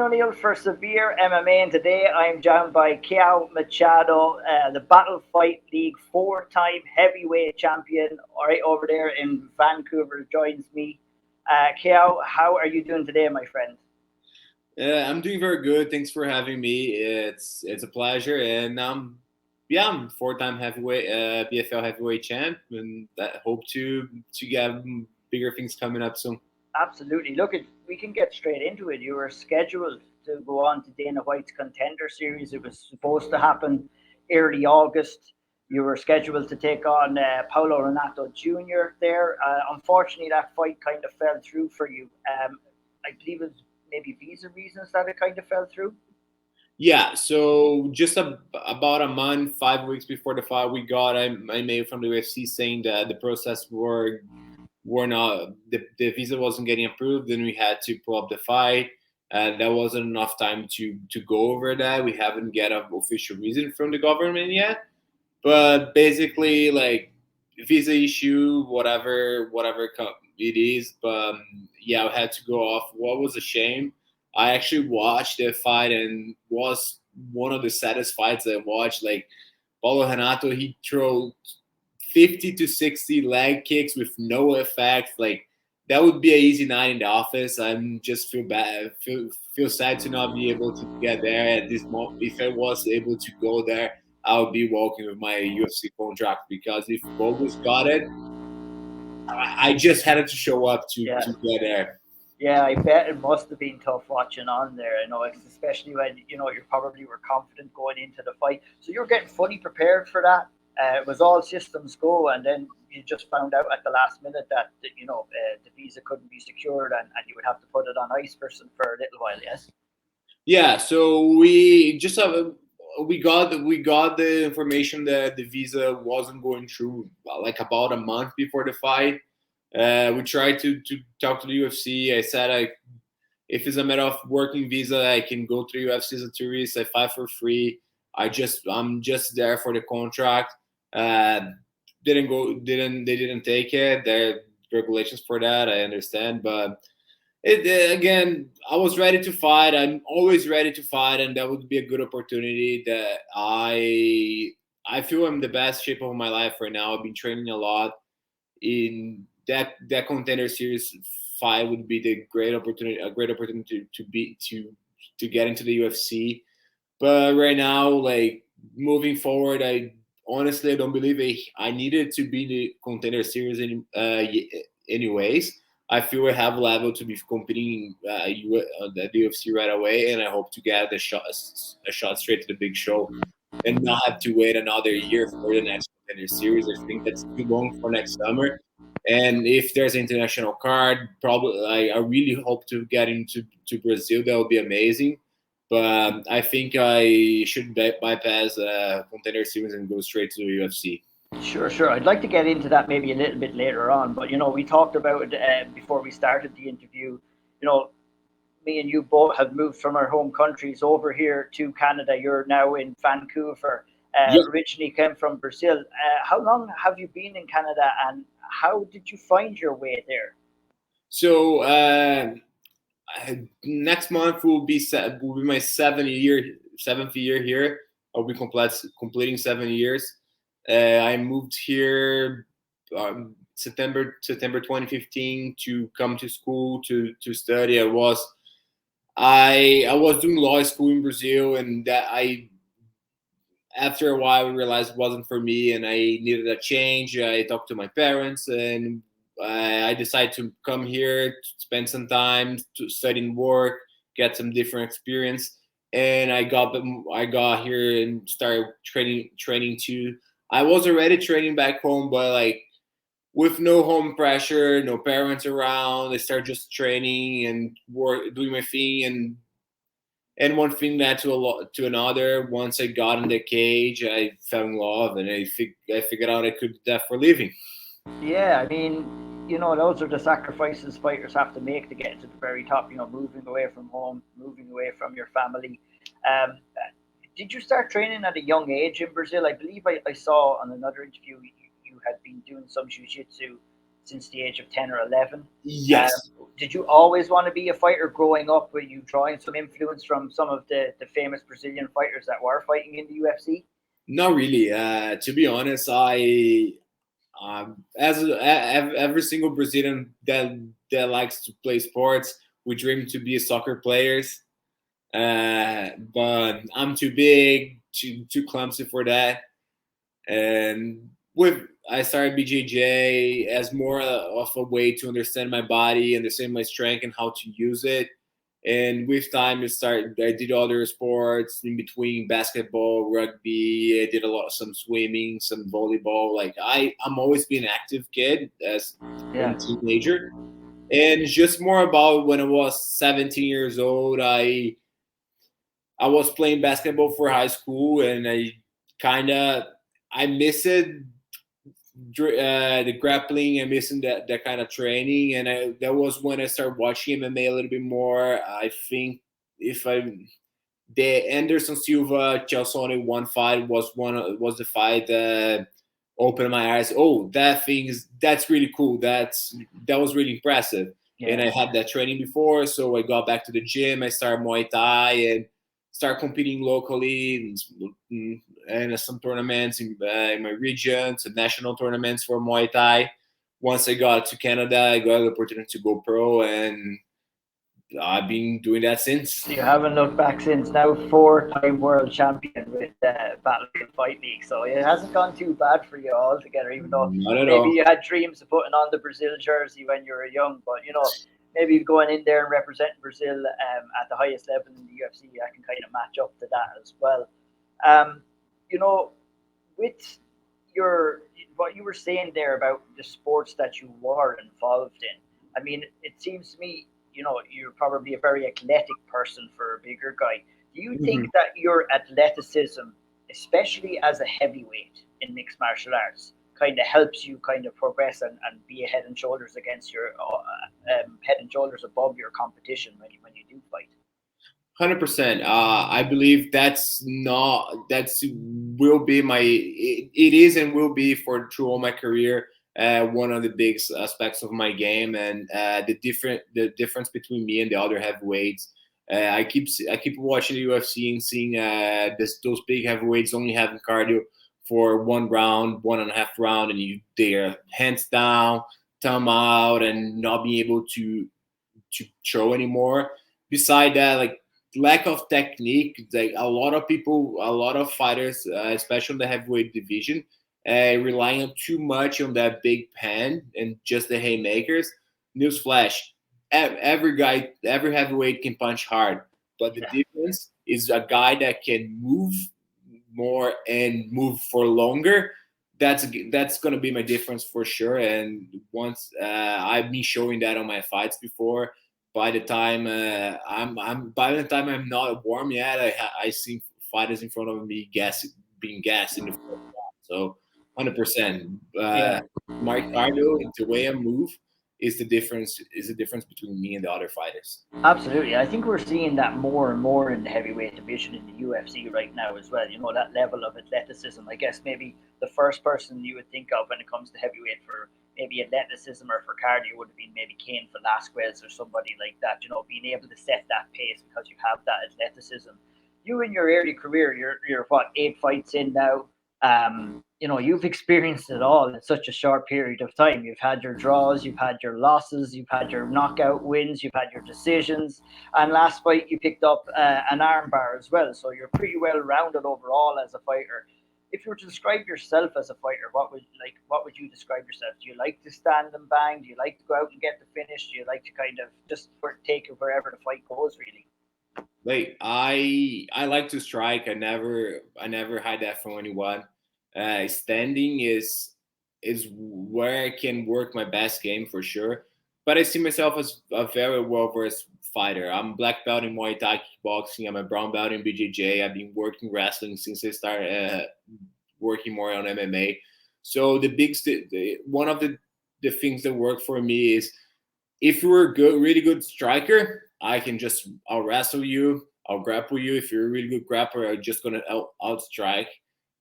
O'Neill for Severe MMA, and today I'm joined by Caio Machado, the Battle Fight League four-time heavyweight champion, right over there in Vancouver, joins me. Caio, how are you doing today, my friend? I'm doing very good. Thanks for having me. It's a pleasure, and I'm four-time heavyweight BFL heavyweight champ, and I hope to get bigger things coming up soon. Absolutely. Look, we can get straight into it. You were scheduled to go on to Dana White's Contender series. It was supposed to happen early August. You were scheduled to take on Paulo Renato Jr. there. Unfortunately, that fight kind of fell through for you. I believe it was maybe visa reasons that it kind of fell through. Yeah, so just about a month, 5 weeks before the fight, we got a mail from the UFC saying that the process were not the visa wasn't getting approved, and we had to pull up the fight. And that wasn't enough time to go over that. We haven't get an official reason from the government yet, but basically, like, visa issue, it is. But yeah, I had to go off. What was a shame. I actually watched the fight and was one of the saddest fights I watched. Like, Paulo Renato, he threw 50 to 60 leg kicks with no effect. Like, that would be an easy night in the office. I'm just feel bad, feel sad to not be able to get there at this moment. If I was able to go there, I would be walking with my UFC contract, because if Bogus got it, I just had to show up Yeah. to get there. Yeah, I bet it must have been tough watching on there. Especially when you probably were confident going into the fight, so you were getting fully prepared for that. It was all systems go, and then you just found out at the last minute that the visa couldn't be secured, and you would have to put it on ice for a little while. Yes. Yeah, so we got the information that the visa wasn't going through, like, about a month before the fight. We tried to talk to the UFC. I said, if it's a matter of working visa, I can go to the UFC as a tourist. I fight for free. I'm just there for the contract. Uh, they didn't take it. There are regulations for that. I understand, but again, I was ready to fight. I'm always ready to fight, and that would be a good opportunity. That I feel I'm the best shape of my life right now. I've been training a lot. In that contender series fight would be a great opportunity to get into the UFC. But right now, like, moving forward, I don't believe I needed to be the contender series anyways. I feel I have level to be competing at the UFC right away, and I hope to get a shot straight to the big show, and not have to wait another year for the next contender series. I think that's too long for next summer. And if there's an international card, probably I really hope to get into to Brazil. That would be amazing. But I think I should bypass contender series and go straight to the UFC. Sure, sure. I'd like to get into that maybe a little bit later on, but we talked about it before we started the interview. You know, Me and you both have moved from our home countries over here to Canada. You're now in Vancouver. Yeah. Originally came from Brazil. How long have you been in Canada, and how did you find your way there? So next month will be my seventh year here. I'll be completing 7 years. I moved here September 2015 to come to school to study. I was doing law school in Brazil, and that I after a while I realized it wasn't for me, and I needed a change. I talked to my parents, and I decided to come here to spend some time to study and work, get some different experience. And I got here and started training too. I was already training back home, but, like, with no home pressure, no parents around, I started just training and work, doing my thing, and one thing led to a lot to another. Once I got in the cage, I fell in love, and I figured out I could do that for a living. Yeah, those are the sacrifices fighters have to make to get to the very top. Moving away from home, moving away from your family. Um, did you start training at a young age in Brazil? I believe I saw on another interview you had been doing some jiu-jitsu since the age of 10 or 11. Yes. Did you always want to be a fighter growing up? Were you drawing some influence from some of the famous Brazilian fighters that were fighting in the UFC? Not really. To be honest, I every single Brazilian that likes to play sports, we dream to be soccer players. But I'm too big, too clumsy for that. And I started BJJ as more of a way to understand my body, understand my strength, and how to use it. And with time, I did other sports in between basketball, rugby. I did some swimming, some volleyball. Like I'm always been an active kid as a teenager. And it's just more about when I was 17 years old, I was playing basketball for high school, and I missed it, the grappling and missing that kind of training, and that was when I started watching MMA a little bit more. I think the Anderson Silva Chalsone one fight was the fight that opened my eyes. Oh, that's really cool. That was really impressive. Yeah. And I had that training before, so I got back to the gym. I started Muay Thai and start competing locally and some tournaments in my region, some national tournaments for Muay Thai. Once I got to Canada, I got the opportunity to go pro, and I've been doing that since. You haven't looked back since. Now 4-time world champion with Battlefield Fight League, so it hasn't gone too bad for you altogether, even though maybe you had dreams of putting on the Brazil jersey when you were young, but maybe going in there and representing Brazil at the highest level in the UFC, I can kind of match up to that as well. With what you were saying there about the sports that you were involved in, I mean, it seems to me, you're probably a very athletic person for a bigger guy. Do you think that your athleticism, especially as a heavyweight in mixed martial arts, kind of helps you kind of progress and be a head and shoulders against your head and shoulders above your competition when you do fight? 100%. I believe will be it is and will be through all my career one of the big aspects of my game, and the difference between me and the other heavyweights. I keep watching the UFC and seeing those big heavyweights only having cardio for 1 round, 1.5 round, and they're hands down, thumb out, and not being able to throw anymore. Beside that, like lack of technique, like a lot of fighters, especially in the heavyweight division, relying on too much on that big pan and just the haymakers. Newsflash: every heavyweight can punch hard, but the difference is a guy that can move more and move for longer. That's going to be my difference for sure. And once I've been showing that on my fights before. By the time I'm not warm yet, I see fighters in front of me being gassed in the first round. So 100%. My cardio, the way I move, is the difference between me and the other fighters. Absolutely. I think we're seeing that more and more in the heavyweight division in the UFC right now as well. That level of athleticism. I guess maybe the first person you would think of when it comes to heavyweight for maybe athleticism or for cardio would have been maybe Cain Velasquez or somebody like that, being able to set that pace because you have that athleticism. You in your early career, you're what, 8 fights in now? You've experienced it all in such a short period of time. You've had your draws, you've had your losses, you've had your knockout wins, you've had your decisions, and last fight you picked up an armbar as well. So you're pretty well rounded overall as a fighter. If you were to describe yourself as a fighter, what would you describe yourself? Do you like to stand and bang? Do you like to go out and get the finish? Do you like to kind of just take it wherever the fight goes, really? Like I like to strike. I never hide that from anyone. Standing is where I can work my best game for sure. But I see myself as a very well-versed fighter. I'm black belt in Muay Thai kickboxing. I'm a brown belt in BJJ. I've been working wrestling since I started working more on MMA. So one of the things that work for me is if you're a really good striker, I'll wrestle you, I'll grapple you. If you're a really good grappler, I'm just gonna out strike.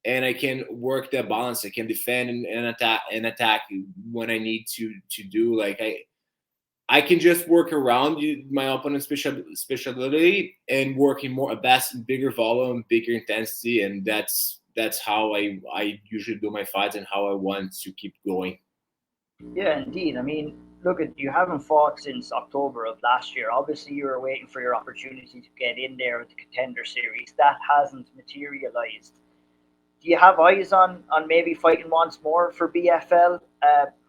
and I can work that balance. I can defend and attack when I need to do. Like I can just work around my opponent's specialty and work in more bigger volume, bigger intensity, and that's how I usually do my fights and how I want to keep going. Yeah, indeed. I mean, look at you haven't fought since October of last year. Obviously, you were waiting for your opportunity to get in there with the Contender series. That hasn't materialized. Do you have eyes on maybe fighting once more for BFL,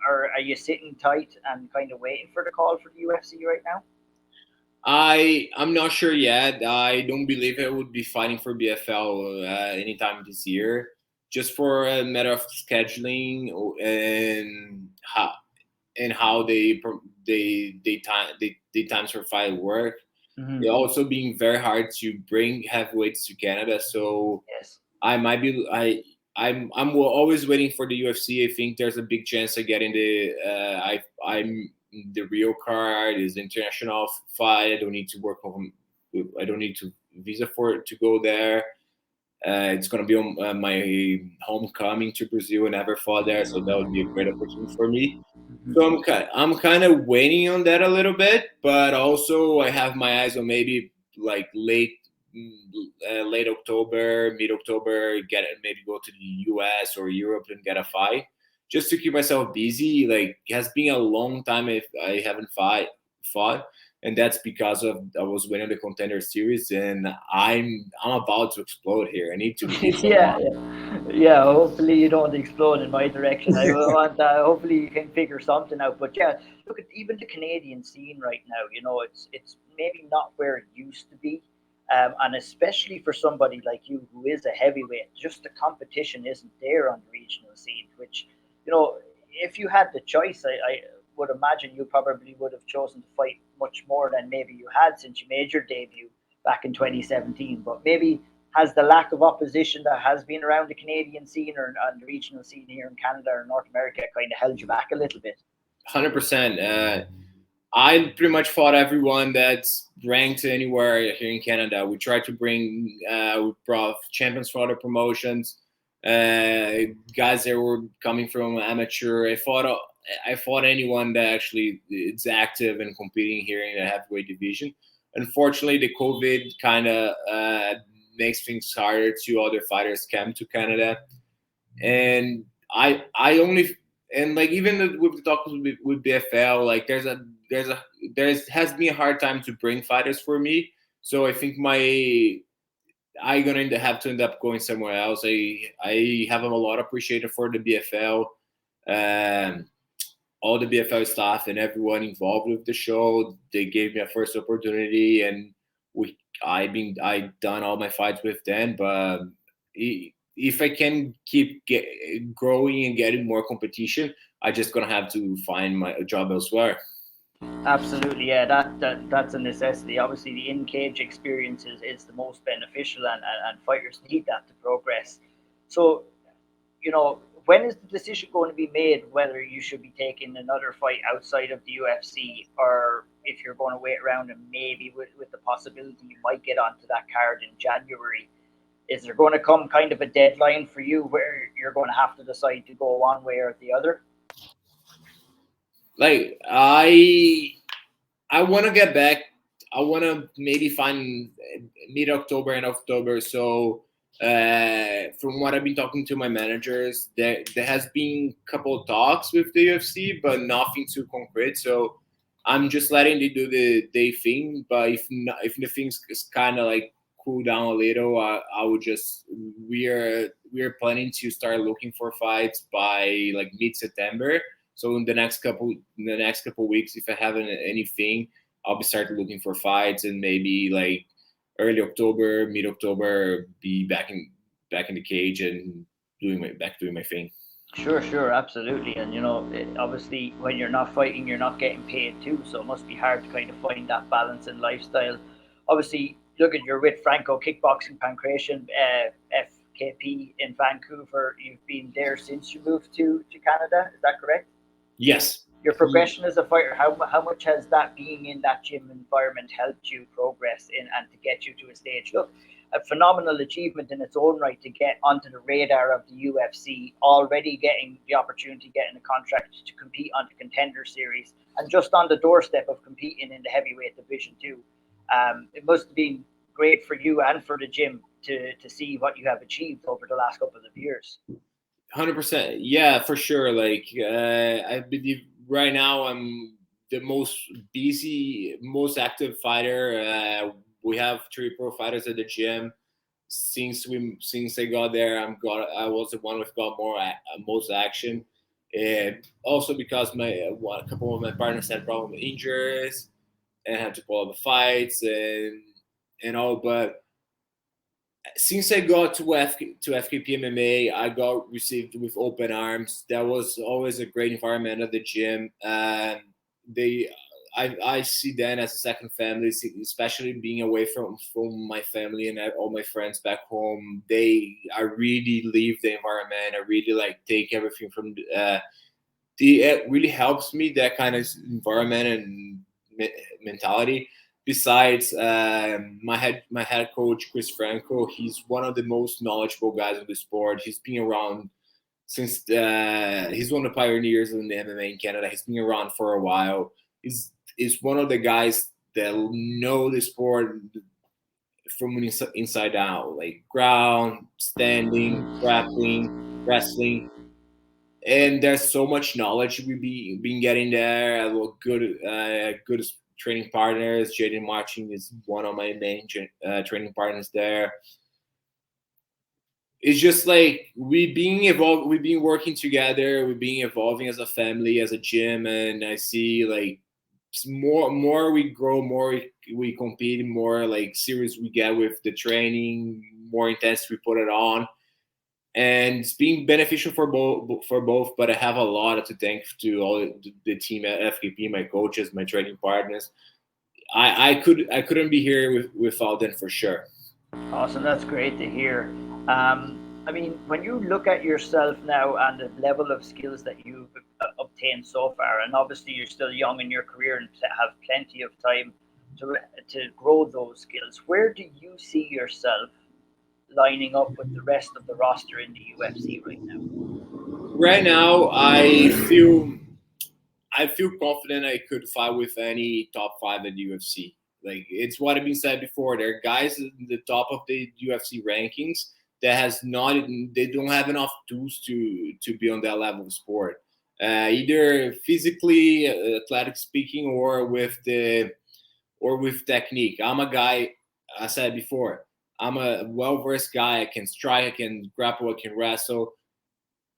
or are you sitting tight and kind of waiting for the call for the UFC right now? I'm not sure yet. I don't believe I would be fighting for BFL anytime this year, just for a matter of scheduling and how they times for fight work. It also being very hard to bring heavyweights to Canada, so Yes. I might be I'm always waiting for the UFC. I think there's a big chance I get in the I'm the Rio card is the international fight. I don't need to work on. I don't need to visa for it to go there. It's gonna be on my homecoming to Brazil. I never fought there, so that would be a great opportunity for me. So I'm kind of waiting on that a little bit, but also I have my eyes on maybe like late October, mid October, maybe go to the US or Europe and get a fight, just to keep myself busy. Like it has been a long time if I haven't fought, and that's because of I was winning the Contender series, and I'm about to explode here. I need to hit Yeah, someone. yeah. Hopefully you don't explode in my direction. I will want that. Hopefully you can figure something out. But yeah, look at even the Canadian scene right now. You know, it's maybe not where it used to be, and especially for somebody like you who is a heavyweight, just the competition isn't there on the regional scene. Which, you know, if you had the choice, I would imagine you probably would have chosen to fight much more than maybe you had since you made your debut back in 2017. But maybe has the lack of opposition that has been around the Canadian scene or on the regional scene here in Canada or North America kind of held you back a little bit? 100%. I pretty much fought everyone that's ranked anywhere here in Canada. We tried to we brought champions for other promotions, guys that were coming from amateur. I fought anyone that actually is active and competing here in the heavyweight division. Unfortunately, the COVID kind of makes things harder to other fighters come to Canada, and I only and like even with the talks with BFL, like there's has been a hard time to bring fighters for me. So I think I gonna have to end up going somewhere else. I have a lot appreciated for the BFL, um, all the BFL staff and everyone involved with the show. They gave me a first opportunity, and I done all my fights with them, but. If I can keep growing and getting more competition, I just gonna have to find my job elsewhere. Absolutely, yeah. That's a necessity. Obviously, the in cage experience is the most beneficial, and fighters need that to progress. So, you know, when is the decision going to be made whether you should be taking another fight outside of the UFC or if you're going to wait around and maybe with the possibility you might get onto that card in January? Is there going to come kind of a deadline for you where you're going to have to decide to go one way or the other? Like I want to get back. I want to maybe find mid October and October. So from what I've been talking to my managers, there has been a couple of talks with the UFC, but nothing too concrete. So I'm just letting they do the thing. But if the things is kind of like cool down a little, I would just we are planning to start looking for fights by like mid September. So in the next couple weeks, if I have anything, I'll be starting looking for fights, and maybe like early October, mid October, be back in the cage and doing my thing. Sure, sure, absolutely. And you know, obviously, when you're not fighting, you're not getting paid too. So it must be hard to kind of find that balance in lifestyle. Obviously, look at you're with Franco Kickboxing Pancration, FKP in Vancouver. You've been there since you moved to Canada. Is that correct? Yes. Your progression as a fighter, how much has that being in that gym environment helped you progress in and to get you to a stage? Look, a phenomenal achievement in its own right to get onto the radar of the UFC, already getting the opportunity, getting a contract to compete on the Contender series, and just on the doorstep of competing in the heavyweight division too. It must have been great for you and for the gym to see what you have achieved over the last couple of years. 100%. Yeah, for sure. Like, I believe right now I'm the most busy, most active fighter. We have 3 pro fighters at the gym. Since I got there, I was the one with got most action. And also because a couple of my partners had problem with injuries and had to pull up the fights and all. But since I got to FKP MMA, I got received with open arms. That was always a great environment at the gym. I see them as a second family, especially being away from my family and all my friends back home. I really leave the environment. I really like take everything from. It really helps me, that kind of environment and mentality. Besides, my head coach Chris Franco, he's one of the most knowledgeable guys in the sport. He's been around since he's one of the pioneers in the MMA in Canada. He's been around for a while. He's one of the guys that know the sport from inside out, like ground, standing, grappling, wrestling. And there's so much knowledge we've been getting there. Good training partners. Jaden Marching is one of my main training partners there. It's just like we've been working together, we've been evolving as a family, as a gym, and I see like more we grow, more we compete, more like serious we get with the training, more intense we put it on. And it's been beneficial for both. But I have a lot to thank to all the team at FKP, my coaches, my training partners. I couldn't be here without them for sure. Awesome, that's great to hear. I mean, when you look at yourself now and the level of skills that you've obtained so far, and obviously you're still young in your career and have plenty of time to grow those skills, where do you see yourself lining up with the rest of the roster in the UFC right now? Right now, I feel confident I could fight with any top 5 at the UFC. Like, it's what I've been said before. There are guys in the top of the UFC rankings that they don't have enough tools to be on that level of sport, either physically, athletic speaking, or with technique. I'm a guy. I said before, I'm a well-versed guy. I can strike, I can grapple, I can wrestle.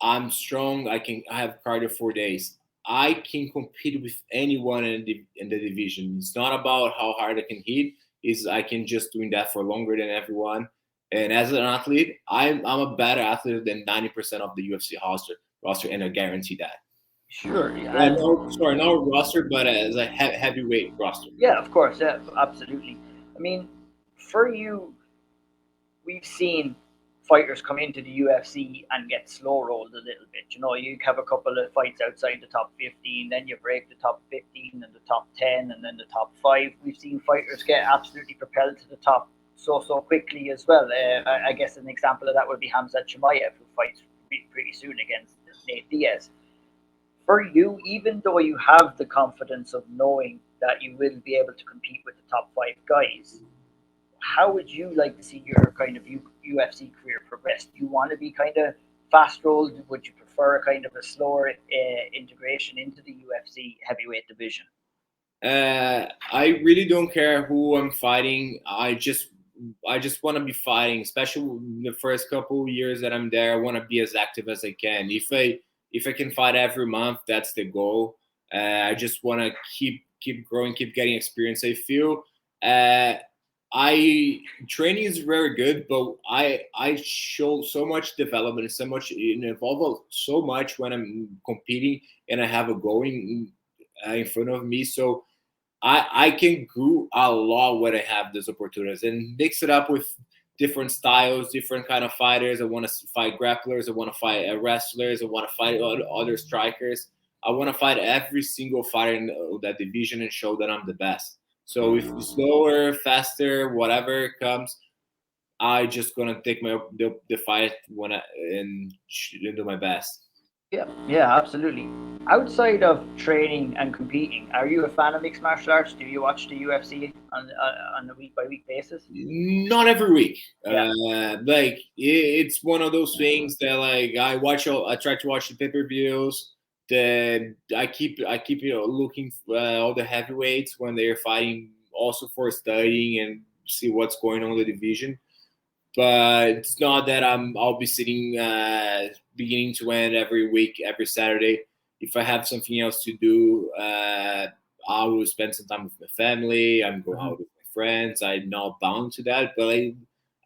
I'm strong. I have cardio for days. I can compete with anyone in the division. It's not about how hard I can hit. Is I can just doing that for longer than everyone. And as an athlete, I'm a better athlete than 90% of the UFC roster, and I guarantee that. Sure. Yeah. Not roster, but as a heavyweight roster. Yeah, of course. Yeah, absolutely. I mean, for you, we've seen fighters come into the UFC and get slow rolled a little bit. You know, you have a couple of fights outside the top 15, then you break the top 15 and the top 10 and then the top 5. We've seen fighters get absolutely propelled to the top so quickly as well. I guess an example of that would be Khamzat Chimaev, who fights pretty soon against Nate Diaz. For you, even though you have the confidence of knowing that you will be able to compete with the top 5 guys, how would you like to see your kind of UFC career progress? Do you want to be kind of fast rolled? Would you prefer a kind of a slower integration into the UFC heavyweight division? I really don't care who I'm fighting. I just want to be fighting, especially the first couple of years that I'm there. I want to be as active as I can. If I can fight every month, that's the goal. I just want to keep growing, keep getting experience. I feel training is very good, but I show so much development, so much involve so much when I'm competing and I have a goal in front of me. So I can grow a lot when I have those opportunities and mix it up with different styles, different kind of fighters. I want to fight grapplers. I want to fight wrestlers. I want to fight other strikers. I want to fight every single fighter in that division and show that I'm the best. So if it's slower, faster, whatever comes, I just gonna take the fight and do my best. Yeah, absolutely. Outside of training and competing, are you a fan of mixed martial arts? Do you watch the UFC on a week by week basis? Not every week. Yeah. Like it's one of those things that like I try to watch the pay-per-views. That I keep looking all the heavyweights when they're fighting, also for studying and see what's going on in the division. But it's not that I'll be sitting beginning to end every week, every Saturday. If I have something else to do, I will spend some time with my family. I'm going out with my friends. I'm not bound to that, but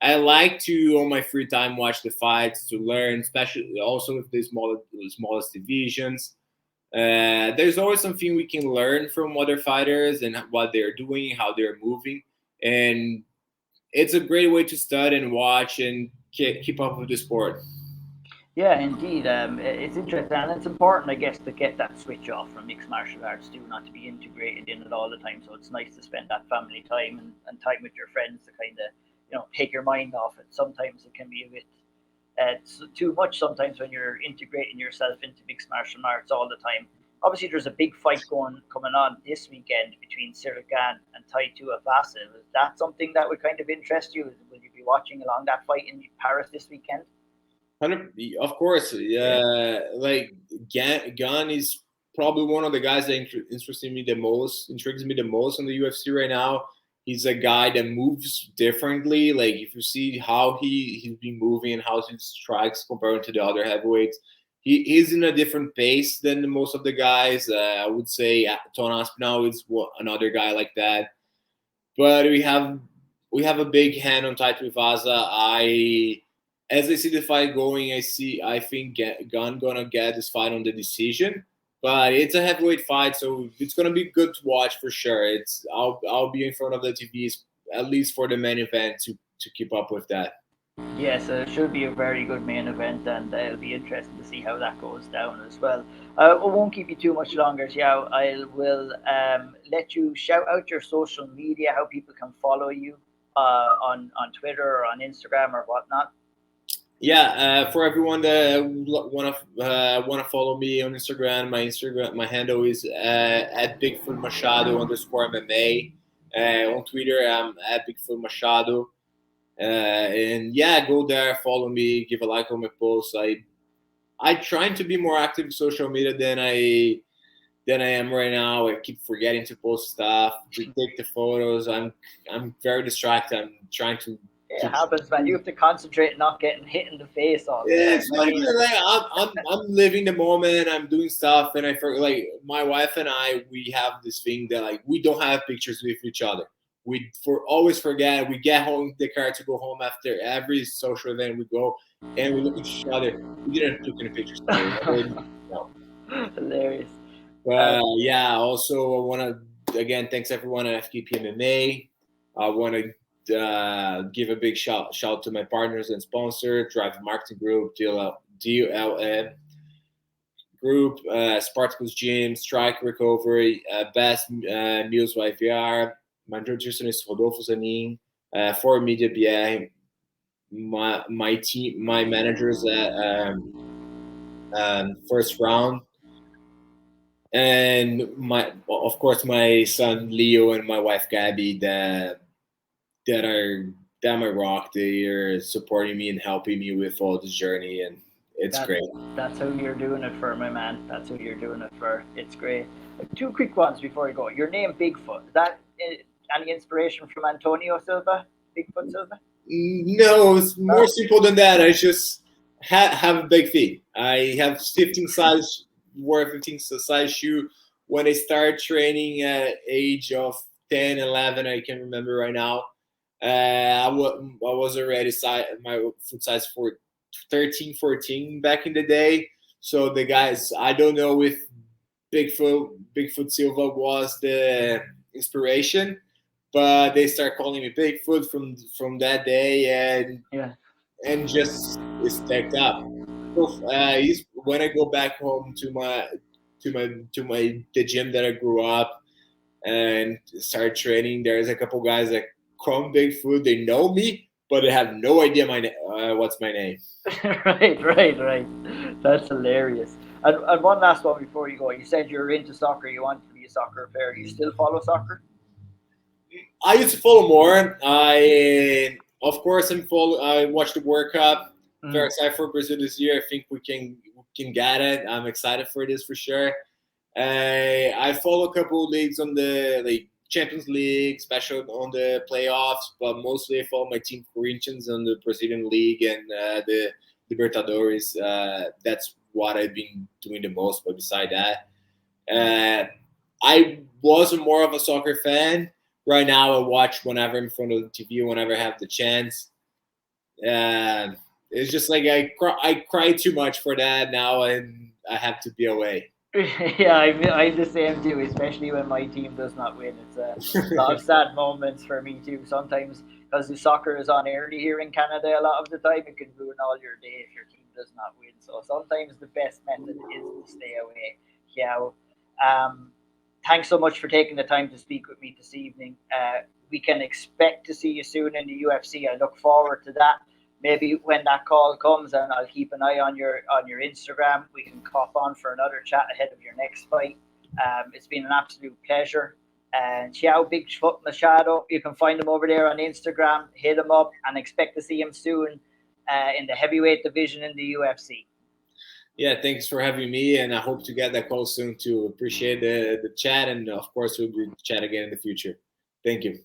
I like to on my free time watch the fights to learn, especially also with the smallest divisions. There's always something we can learn from other fighters and what they're doing, how they're moving, and it's a great way to study and watch and keep up with the sport. Yeah, indeed. It's interesting and it's important, I guess, to get that switch off from mixed martial arts too, not to be integrated in it all the time. So it's nice to spend that family time and time with your friends to kind of, take your mind off it. Sometimes it can be a bit it's too much sometimes when you're integrating yourself into mixed martial arts all the time. Obviously, there's a big fight coming on this weekend between Cyril Gane and Tai Tuivasa. Is that something that would kind of interest you? Will you be watching along that fight in Paris this weekend? Of course, yeah. Like Gunn is probably one of the guys that intrigues me the most in the UFC right now. He's a guy that moves differently. Like if you see how he's been moving and how he strikes compared to the other heavyweights, he is in a different pace than most of the guys. I would say Ton Aspinall is another guy like that. But we have a big hand on Tai Tuivasa. As I see the fight going, I think Gunn gonna get this fight on the decision. But it's a heavyweight fight, so it's gonna be good to watch for sure. I'll be in front of the TVs at least for the main event to keep up with that. Yes, it should be a very good main event, and it'll be interesting to see how that goes down as well. I won't keep you too much longer, Xiao. I will let you shout out your social media, how people can follow you on Twitter or on Instagram or whatnot. Yeah, for everyone that wanna follow me on Instagram, my handle is at Bigfoot Machado _MMA. On Twitter, I'm at Bigfoot Machado. And yeah, go there, follow me, give a like on my posts. I trying to be more active in social media than I am right now. I keep forgetting to post stuff, to take the photos. I'm very distracted. I'm trying to. It happens, man. You have to concentrate, not getting hit in the face all the Yeah, time. it's not even like I'm living the moment. I'm doing stuff, and like my wife and I. We have this thing that like we don't have pictures with each other. We always forget. We get home the car to go home after every social event we go, and we look at each other. We didn't took any pictures today. No. Hilarious. Yeah. Also, I want to again thanks everyone at FKP MMA. I want to give a big shout to my partners and sponsor, Drive Marketing Group, DLM Group, Spartacus Gym, Strike Recovery, Best Meals by VR, my nutritionist Rodolfo Zanin, For Media BR, my team, my managers at First Round, and of course my son Leo and my wife Gabby that are my rock. They are supporting me and helping me with all this journey, and it's great. That's who you're doing it for, my man. That's who you're doing it for. It's great. Two quick ones before you go. Your name, Bigfoot. Is that any inspiration from Antonio Silva? Bigfoot Silva? No, it's more simple than that. I just have big feet. I have 15 size shoe. When I started training at age of 10, 11, I can remember right now. I was already my foot size for 13, 14 back in the day. So the guys, I don't know if Bigfoot Silva was the inspiration, but they start calling me Bigfoot from that day, and just stacked up. So, when I go back home to the gym that I grew up and start training, there's a couple guys that call me Bigfoot. They know me, but they have no idea what's my name. Right. That's hilarious. And one last one before you go. You said you're into soccer. You want to be a soccer player. You still follow soccer? I used to follow more. Of course, I watched the World Cup. Very excited for Brazil this year. I think we can get it. I'm excited for this for sure. I follow a couple of leagues on the Champions League, especially on the playoffs, but mostly I follow my team Corinthians on the Brazilian League and the Libertadores. That's what I've been doing the most. But beside that, I was more of a soccer fan. Right now, I watch whenever I'm in front of the TV, whenever I have the chance. It's just like I cry too much for that now, and I have to be away. Yeah, I'm the same too, especially when my team does not win. It's a lot of sad moments for me too. Sometimes because the soccer is on early here in Canada, a lot of the time it can ruin all your day if your team does not win. So sometimes the best method is to stay away. Yeah. Thanks so much for taking the time to speak with me this evening. We can expect to see you soon in the UFC. I look forward to that. Maybe when that call comes, and I'll keep an eye on your Instagram. We can cop on for another chat ahead of your next fight. It's been an absolute pleasure. And Caio Machado, you can find him over there on Instagram. Hit him up and expect to see him soon in the heavyweight division in the UFC. Yeah, thanks for having me, and I hope to get that call soon too. Appreciate the chat, and of course we'll chat again in the future. Thank you.